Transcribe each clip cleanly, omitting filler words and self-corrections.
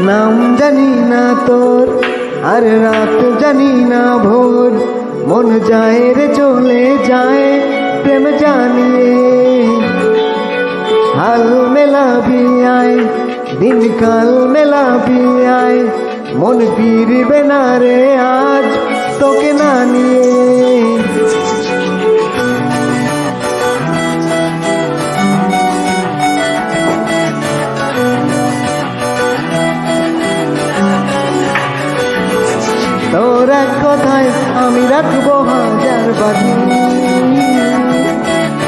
নাম জানি না তোর, আর রাত জানি না ভোর, মন যায় রে চলে যায় প্রেম জানিয়ে। হাল মেলাবি আয়, দিনকাল মেলাবি আয়, মন ফিরবে না রে আজ তোকে না নিয়ে। তোর এক কথায় আমি রাখবো হাজার বাজি,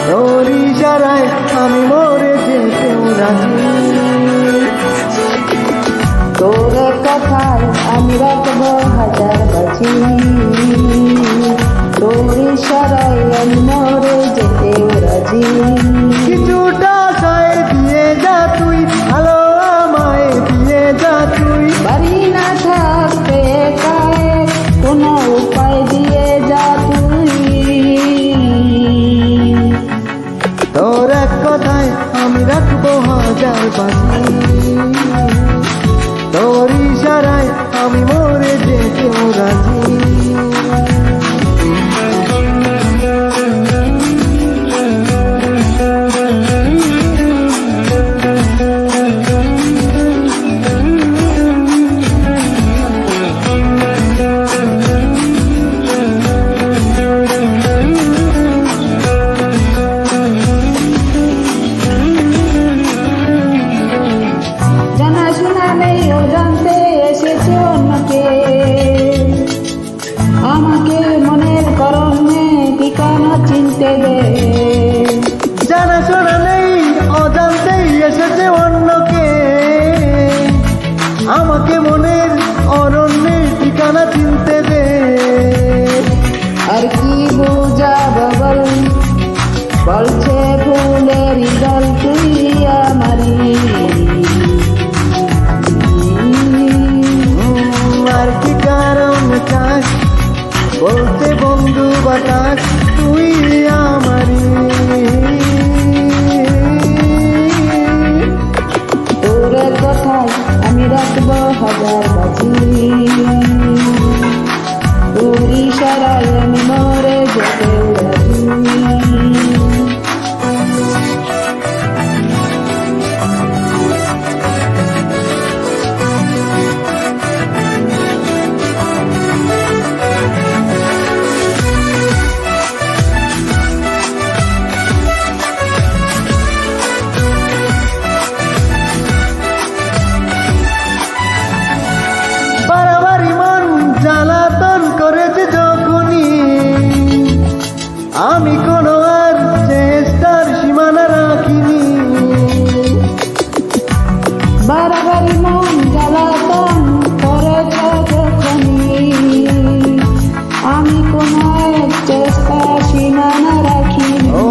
তোর ইশারায় আমি মরে যেতেও রাজি। তোর কথায় আমি রাখবো হাজার বাজি, তোর ইশারায় আমি মরে যেতেও রাজি। কিছুটা আশায় দিয়ে যা তুই, ভালো আমায় দিয়ে যা তুই। বাড়ি না থাকতে একায় কোনো উপায় দিয়ে যা তুই। তোর এক কথায় আমি রাখবো হাজার বাজি, তোর ইশারায় আমি মরে যেতেও রাজি। জানাশোনা নেই অজান্তে এসেছে অন্যকে, আমাকে মনের করণে ঠিকানা চিনতে দে। জানাশোনা নেই অজান্তেই এসেছে অন্যকে, আমাকে মনের অরণ্যের ঠিকানা চিনতে দে। আর কি বুঝাবো বল, বলছে ফুলের দল তুই আমারি। আর কি কারণ চাস বলতে বন্ধু বাতাস তুই আমারি। তোর কথায় আমি রাখবো হাজার বাজি, তোর ইশারায় আমি মরে যেতেও রাজি। বাড়াবাড়ি মন জ্বালাতন করেছে যখনই, আমি কোনো আর চেষ্টার সীমানা রাখিনি। বারবারই মন জ্বালাতন করেছ যখনই, আমি কোনো এক চেষ্টা সীমানা রাখিনি। ও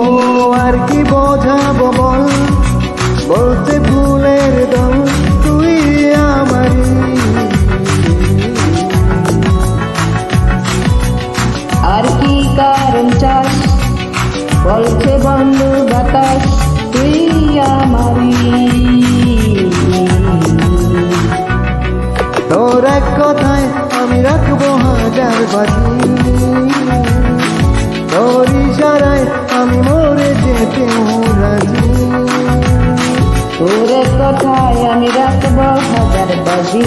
আর কি বোঝাবো বল, বলতে ভুলের দল তুই আমারি। আর কি কারণ চাস বলছে বন্ধু বাতাস তুই আমারি। তোর এক কথায় আমি রাখবো হাজার বাজি, তোর ইশারায় আমি মরে যেতেও রাজি। তোর কথায় আমি রাখবো হাজার বাজি,